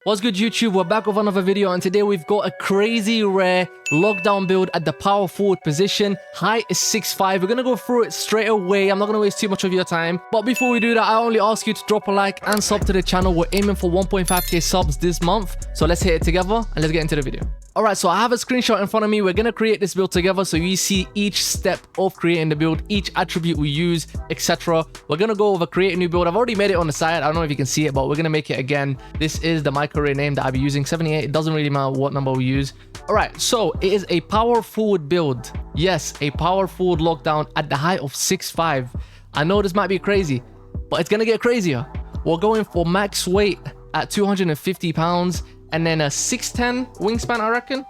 What's good, YouTube? We're back with another video, and today we've got a crazy rare lockdown build at the power forward position. Height is 6'5". We're gonna go through it straight away. I'm not gonna waste too much of your time, but before we do that, I only ask you to drop a like and sub to the channel. We're aiming for 1.5k subs this month, so let's hit it together and let's get into the video. All right, so I have a screenshot in front of me. We're gonna create this build together, so you see each step of creating the build, each attribute we use, etc. We're gonna go over create a new build. I've already made it on the side. I don't know if you can see it, but we're gonna make it again. This is the microarray name that I'll be using, 78. It doesn't really matter what number we use. All right, so it is a power forward build. Yes, a power forward lockdown at the height of 6'5". I know this might be crazy, but it's gonna get crazier. We're going for max weight at 250 pounds. And then a 6'10 wingspan, I reckon.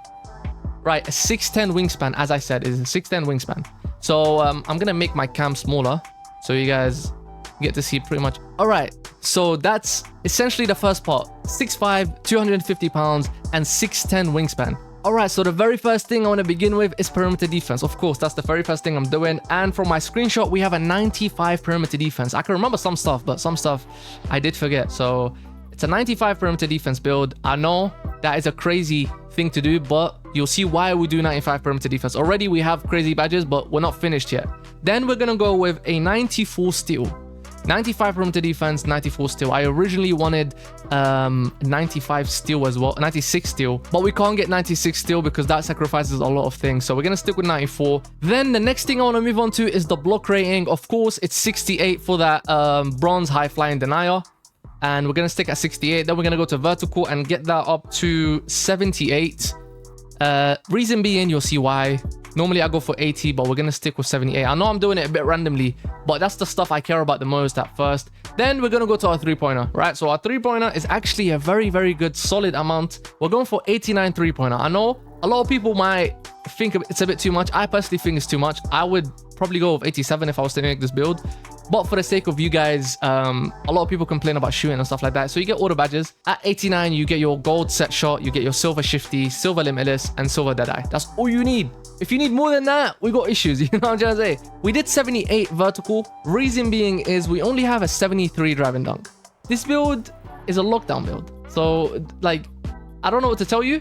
Right, a 6'10 wingspan, as I said, is a 6'10 wingspan. So I'm gonna make my cam smaller so you guys get to see pretty much. All right, so that's essentially the first part. 6'5", 250 pounds, and 6'10 wingspan. All right, so the very first thing I want to begin with is perimeter defense. Of course, that's the very first thing I'm doing. And from my screenshot, we have a 95 perimeter defense. I can remember some stuff, but some stuff I did forget. So it's a 95 perimeter defense build. I know that is a crazy thing to do, but you'll see why we do 95 perimeter defense. Already we have crazy badges, but we're not finished yet. Then we're gonna go with a 94 steel. 95 perimeter defense, 94 steel. I originally wanted 95 steel as well, 96 steel, but we can't get 96 steel because that sacrifices a lot of things. So we're gonna stick with 94. Then the next thing I want to move on to is the block rating. Of course, it's 68 for that bronze high flying denier. And we're going to stick at 68. Then we're going to go to vertical and get that up to 78. Reason being, you'll see why. Normally I go for 80, but we're going to stick with 78. I know I'm doing it a bit randomly, but that's the stuff I care about the most at first. Then we're going to go to our three-pointer, right? So our three-pointer is actually a very, very good solid amount. We're going for 89 three-pointer. I know a lot of people might think it's a bit too much. I personally think it's too much. I would probably go with 87 if I was to make this build. But for the sake of you guys, a lot of people complain about shooting and stuff like that. So you get all the badges. At 89, you get your gold set shot, you get your silver shifty, silver limitless, and silver deadeye. That's all you need. If you need more than that, we got issues. You know what I'm trying to say? We did 78 vertical. Reason being is we only have a 73 driving dunk. This build is a lockdown build. So, like, I don't know what to tell you.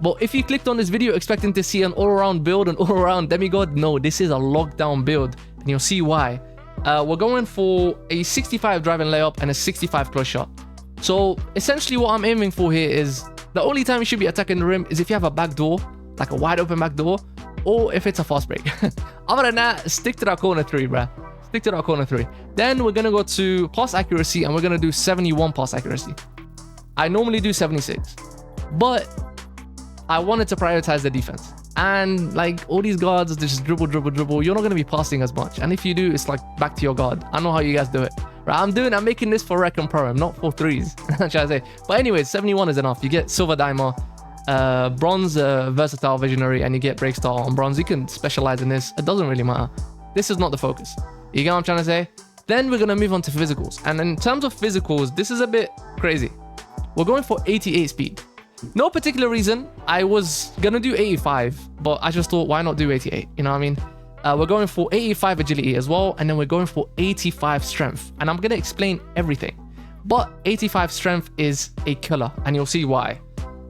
But if you clicked on this video expecting to see an all-around build, an all-around demigod, no, this is a lockdown build. And you'll see why. We're going for a 65 driving layup and a 65 close shot. So essentially what I'm aiming for here is the only time you should be attacking the rim is if you have a back door, like a wide open back door, or if it's a fast break. Other than that, stick to that corner three, bruh. Stick to that corner three. Then we're going to go to pass accuracy and we're going to do 71 pass accuracy. I normally do 76, but I wanted to prioritize the defense. And like all these guards, they just dribble. You're not going to be passing as much. And if you do, it's like back to your guard. I know how you guys do it. Right, I'm making this for Rec and Pro. I'm not for threes. I'm trying to say. But anyways, 71 is enough. You get silver dimer, bronze versatile visionary, and you get break star on bronze. You can specialize in this. It doesn't really matter. This is not the focus. You get what I'm trying to say? Then we're going to move on to physicals. And in terms of physicals, this is a bit crazy. We're going for 88 speed. No particular reason. I was gonna do 85, but I just thought, why not do 88? You know what I mean? We're going for 85 agility as well, and then we're going for 85 strength. And I'm gonna explain everything. But 85 strength is a killer, and you'll see why.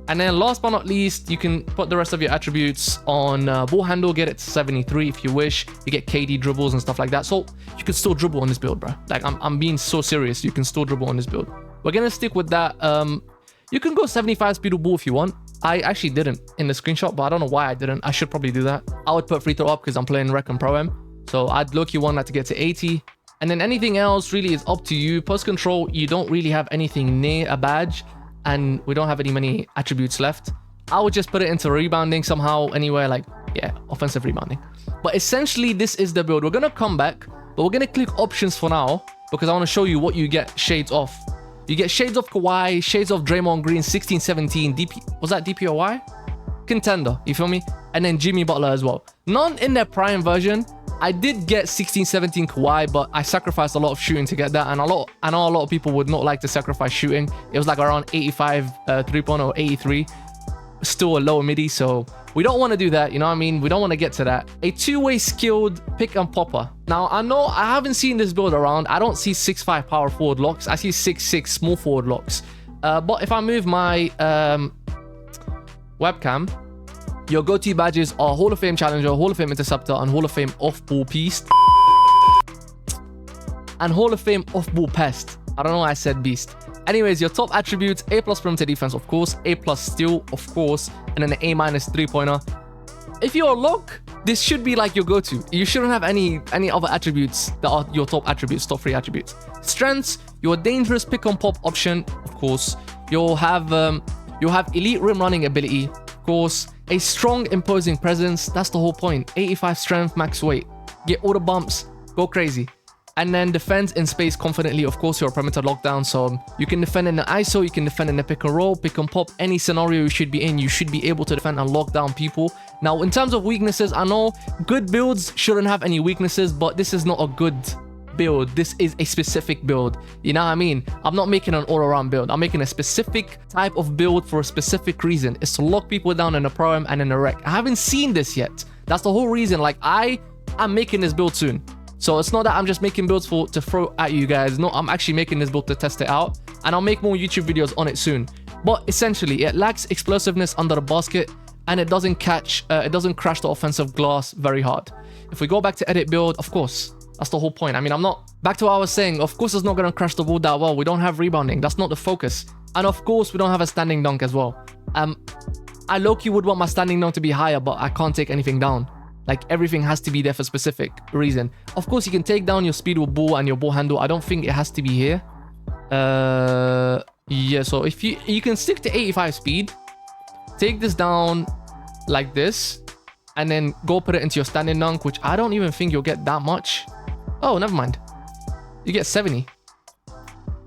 And then last but not least, you can put the rest of your attributes on ball handle, get it to 73 if you wish. You get KD dribbles and stuff like that. So you can still dribble on this build, bro. Like, I'm being so serious. You can still dribble on this build. We're gonna stick with that. You can go 75 speed of ball if you want. I actually didn't in the screenshot, but I don't know why I didn't. I should probably do that. I would put free throw up because I'm playing Rec and Pro M. So I'd look, you want that to get to 80. And then anything else really is up to you. Post control, you don't really have anything near a badge. And we don't have many attributes left. I would just put it into rebounding somehow anywhere, like, yeah, offensive rebounding. But essentially, this is the build. We're going to come back, but we're going to click options for now because I want to show you what you get shades of. You get shades of Kawhi, shades of Draymond Green, 16, 17, DP. Was that DPOY? Contender, you feel me? And then Jimmy Butler as well. None in their prime version. I did get 16, 17 Kawhi, but I sacrificed a lot of shooting to get that. And I know a lot of people would not like to sacrifice shooting. It was like around 85 3-point or 83. Still a low midi, so we don't want to do that, you know what I mean? We don't want to get to that. A two-way skilled pick and popper. Now, I know I haven't seen this build around. I don't see 6'5 power forward locks. I see 6'6 small forward locks. But if I move my webcam, your go-to badges are Hall of Fame Challenger, Hall of Fame Interceptor, and Hall of Fame Off-Ball Beast. And Hall of Fame Off-Ball Pest. I don't know why I said Beast. Anyways, your top attributes, A+ perimeter defense, of course, A+ steal, of course, and then an A- 3-pointer. If you're a lock, this should be like your go-to. You shouldn't have any other attributes that are your top attributes, top 3 attributes. Strengths, your dangerous pick and pop option, of course. You'll have elite rim running ability, of course. A strong imposing presence, that's the whole point. 85 strength, max weight. Get all the bumps, go crazy. And then defend in space confidently. Of course, you're a perimeter lockdown, so you can defend in the ISO, you can defend in the pick and roll, pick and pop, any scenario you should be in, you should be able to defend and lock down people. Now, in terms of weaknesses, I know good builds shouldn't have any weaknesses, but this is not a good build. This is a specific build. You know what I mean? I'm not making an all-around build. I'm making a specific type of build for a specific reason. It's to lock people down in a pro-am and in a rec. I haven't seen this yet. That's the whole reason. Like, I'm making this build soon. So it's not that I'm just making builds to throw at you guys. No, I'm actually making this build to test it out. And I'll make more YouTube videos on it soon. But essentially, it lacks explosiveness under the basket. And it doesn't crash the offensive glass very hard. If we go back to edit build, of course, that's the whole point. I mean, I'm not... Back to what I was saying, of course it's not going to crash the ball that well. We don't have rebounding. That's not the focus. And of course, we don't have a standing dunk as well. I low-key would want my standing dunk to be higher, but I can't take anything down. Like, everything has to be there for specific reason. Of course, you can take down your speed with ball and your ball handle. I don't think it has to be here. Yeah, so if you can stick to 85 speed, take this down like this, and then go put it into your standing dunk, which I don't even think you'll get that much. Oh, never mind. You get 70.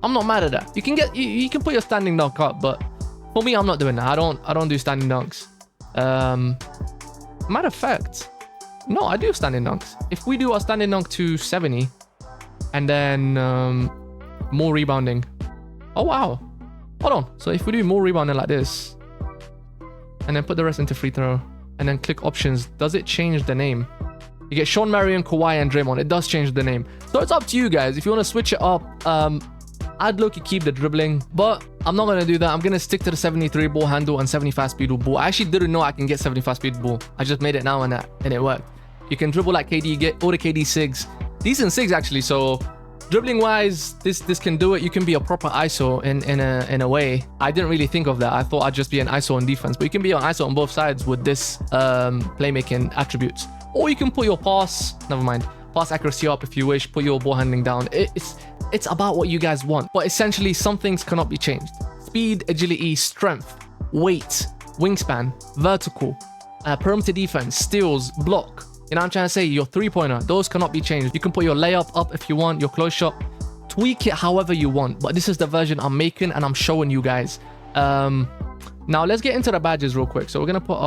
I'm not mad at that. You can put your standing dunk up, but for me, I'm not doing that. I don't do standing dunks. Matter of fact, no, I do standing dunks. If we do our standing dunk to 70, and then more rebounding. Oh wow. Hold on. So if we do more rebounding like this, and then put the rest into free throw, and then click options, does it change the name? You get Sean Marion, Kawhi, and Draymond. It does change the name. So it's up to you guys. If you want to switch it up, I'd look to keep the dribbling, but I'm not going to do that. I'm going to stick to the 73 ball handle and 75 speed with ball. I actually didn't know I can get 75 speed with ball. I just made it now and it worked. You can dribble like KD, get all the KD sigs. Decent sigs actually, so dribbling wise, this can do it. You can be a proper ISO in a way. I didn't really think of that. I thought I'd just be an ISO on defense, but you can be on ISO on both sides with this playmaking attributes. Or you can put your pass accuracy up if you wish, put your ball handling down. It's about what you guys want. But essentially, some things cannot be changed. Speed, agility, strength, weight, wingspan, vertical, perimeter defense, steals, block. You know what I'm trying to say? Your three-pointer, those cannot be changed. You can put your layup up if you want, your close shot. Tweak it however you want. But this is the version I'm making and I'm showing you guys. Now, let's get into the badges real quick. So we're going to put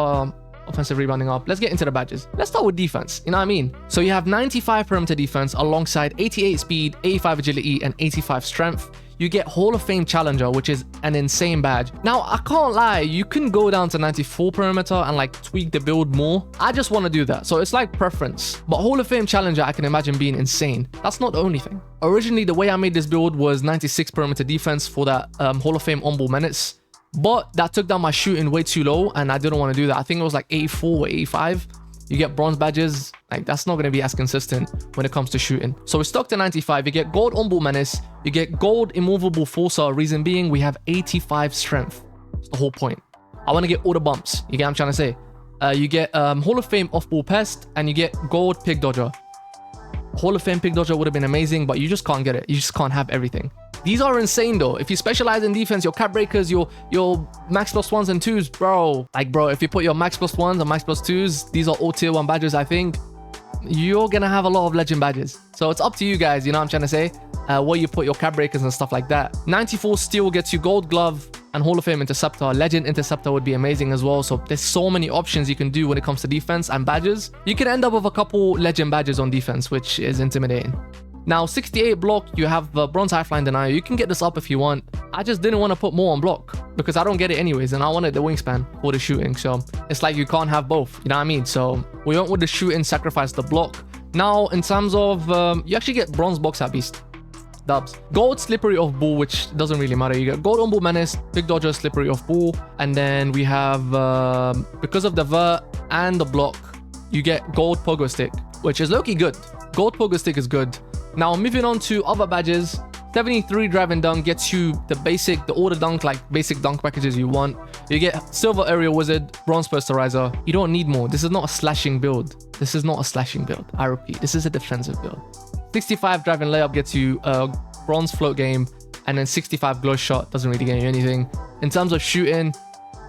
offensive rebounding up. Let's get into the badges. Let's start with defense. You know what I mean? So you have 95 perimeter defense alongside 88 speed, 85 agility, and 85 strength. You get Hall of Fame Challenger, which is an insane badge. Now, I can't lie, you can go down to 94 perimeter and like tweak the build more. I just want to do that. So it's like preference. But Hall of Fame Challenger, I can imagine being insane. That's not the only thing. Originally, the way I made this build was 96 perimeter defense for that Hall of Fame on-ball menace. But that took down my shooting way too low, and I didn't want to do that. I think it was like 84 or 85. You get bronze badges. Like, that's not going to be as consistent when it comes to shooting. So we stuck to 95. You get gold on-ball menace. You get gold immovable forcer. Reason being, we have 85 strength. That's the whole point. I want to get all the bumps. You get what I'm trying to say? You get Hall of Fame off-ball pest, and you get gold pick dodger. Hall of Fame pick dodger would have been amazing, but you just can't get it. You just can't have everything. These are insane though. If you specialize in defense, your cap breakers, your max plus ones and twos, bro. Like, bro, if you put your max plus ones and max plus twos, these are all tier 1 badges, I think. You're gonna have a lot of legend badges. So it's up to you guys, you know what I'm trying to say? Where you put your cap breakers and stuff like that. 94 steel gets you gold glove and Hall of Fame interceptor. Legend interceptor would be amazing as well. So there's so many options you can do when it comes to defense and badges. You can end up with a couple legend badges on defense, which is intimidating. Now, 68 block, you have bronze lifeline denier. You can get this up if you want. I just didn't want to put more on block because I don't get it anyways, and I wanted the wingspan for the shooting. So it's like you can't have both, you know what I mean? So we went with the shooting, sacrifice the block. Now, in terms of, you actually get bronze box at beast. dubs. Gold Slippery of Ball, which doesn't really matter. You get gold on ball menace, big dodger, slippery of ball, and then we have because of the vert and the block, you get gold pogo stick, which is low-key good. Gold pogo stick is good. Now moving on to other badges. 73 driving dunk gets you the order dunk, like basic dunk packages you want. You get silver aerial wizard, bronze posterizer. You don't need more. This is not a slashing build. This is not a slashing build. I repeat, this is a defensive build. 65 driving layup gets you a bronze float game, and then 65 glow shot doesn't really get you anything. In terms of shooting,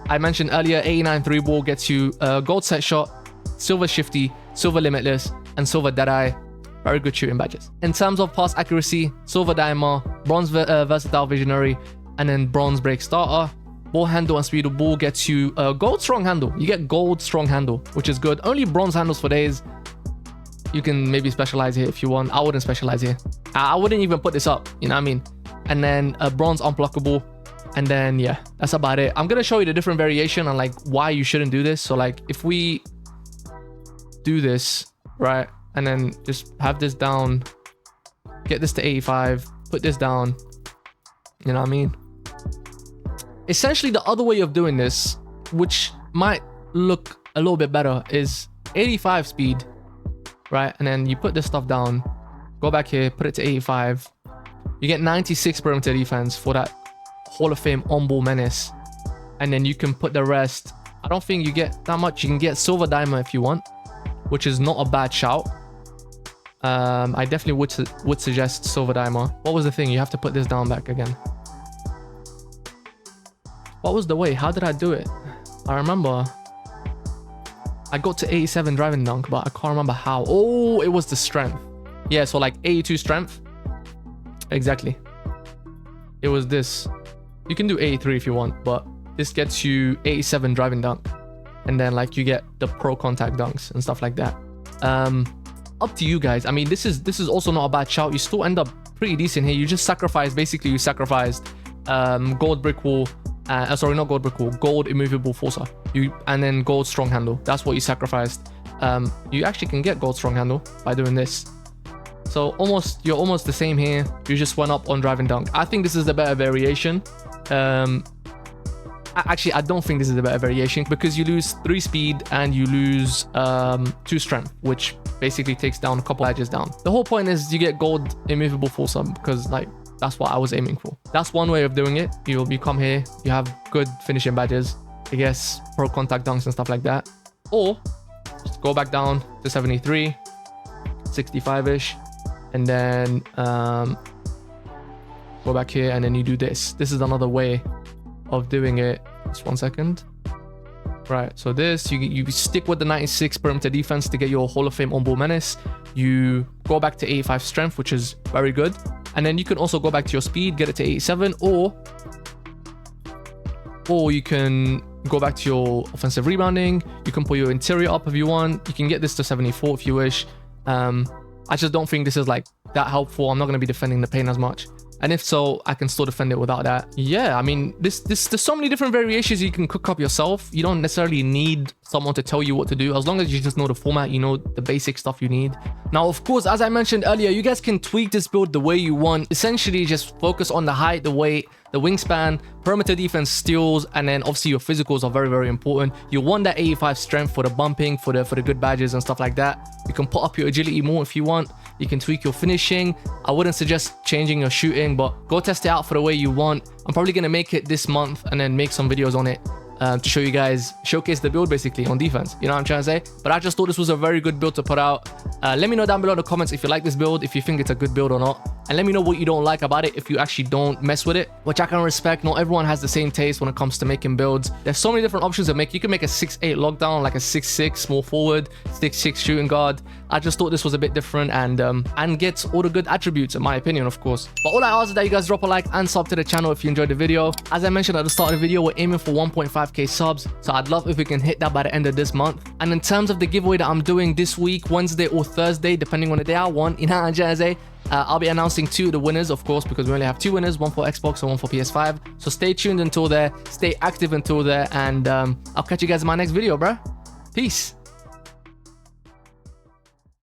I mentioned earlier, 89 three ball gets you a gold set shot, silver shifty, silver limitless, and silver deadeye. Very good shooting badges. In terms of pass accuracy, silver dimer, bronze versatile visionary, and then bronze break starter. Ball handle and speed of ball gets you a gold strong handle. You get gold strong handle, which is good. Only bronze handles for days. You can maybe specialize here if you want. I wouldn't specialize here. I wouldn't even put this up, you know what I mean? And then a bronze unblockable. And then yeah, that's about it. I'm gonna show you the different variation on like why you shouldn't do this. So like if we do this, right? And then just have this down, get this to 85, put this down, you know what I mean? Essentially the other way of doing this, which might look a little bit better, is 85 speed, right? And then you put this stuff down, go back here, put it to 85. You get 96 perimeter defense for that Hall of Fame on-ball menace. And then you can put the rest. I don't think you get that much. You can get silver diamond if you want, which is not a bad shout. I definitely would suggest silver dimer. What was the thing? You have to put this down back again. What was the way? How did I do it? I remember I got to 87 driving dunk, but I can't remember how. Oh, it was the strength. Yeah, so like 82 strength. Exactly. It was this. You can do 83 if you want, but this gets you 87 driving dunk. And then like you get the pro contact dunks and stuff like that. Up to you guys. I mean, this is also not a bad shout. You still end up pretty decent here. You just sacrificed, basically you sacrificed gold brick wall, sorry, not gold brick wall, gold immovable forcer, and then gold strong handle. That's what you sacrificed. You actually can get gold strong handle by doing this. So you're almost the same here. You just went up on driving dunk. I think this is the better variation. Actually, I don't think this is a better variation because you lose 3 speed and you lose 2 strength, which basically takes down a couple edges down. The whole point is you get gold immovable force because like that's what I was aiming for. That's one way of doing it. You come here, you have good finishing badges, I guess pro contact dunks and stuff like that. Or just go back down to 73, 65-ish, and then go back here and then you do this. This is another way of doing it. Just 1 second. Right, so this, you stick with the 96 perimeter defense to get your Hall of Fame on-ball menace. You go back to 85 strength, which is very good. And then you can also go back to your speed, get it to 87, or you can go back to your offensive rebounding. You can put your interior up if you want. You can get this to 74 if you wish. I just don't think this is like that helpful. I'm not going to be defending the paint as much. And if so, I can still defend it without that. Yeah, I mean, there's so many different variations you can cook up yourself. You don't necessarily need someone to tell you what to do. As long as you just know the format, you know the basic stuff you need. Now, of course, as I mentioned earlier, you guys can tweak this build the way you want. Essentially, just focus on the height, the weight, the wingspan, perimeter defense, steals, and then obviously your physicals are very, very important. You want that 85 strength for the bumping, for the good badges and stuff like that. You can put up your agility more if you want. You can tweak your finishing. I wouldn't suggest changing your shooting, but go test it out for the way you want. I'm probably going to make it this month and then make some videos on it to show you guys, showcase the build basically on defense. You know what I'm trying to say? But I just thought this was a very good build to put out. Let me know down below in the comments if you like this build, if you think it's a good build or not. And let me know what you don't like about it if you actually don't mess with it, which I can respect. Not everyone has the same taste when it comes to making builds. There's so many different options to make. You can make a 6'8 lockdown, like a 6'6 small forward, 6'6 shooting guard. I just thought this was a bit different and gets all the good attributes in my opinion, of course. But all I ask is that you guys drop a like and sub to the channel if you enjoyed the video. As I mentioned at the start of the video, we're aiming for 1.5k subs, so I'd love if we can hit that by the end of this month. And in terms of the giveaway that I'm doing this week, Wednesday or Thursday, depending on the day I want, you know what I'm trying to say, I'll be announcing 2 of the winners, of course, because we only have 2 winners, one for Xbox and one for PS5. So stay tuned until there, stay active until there, and I'll catch you guys in my next video, bro. Peace.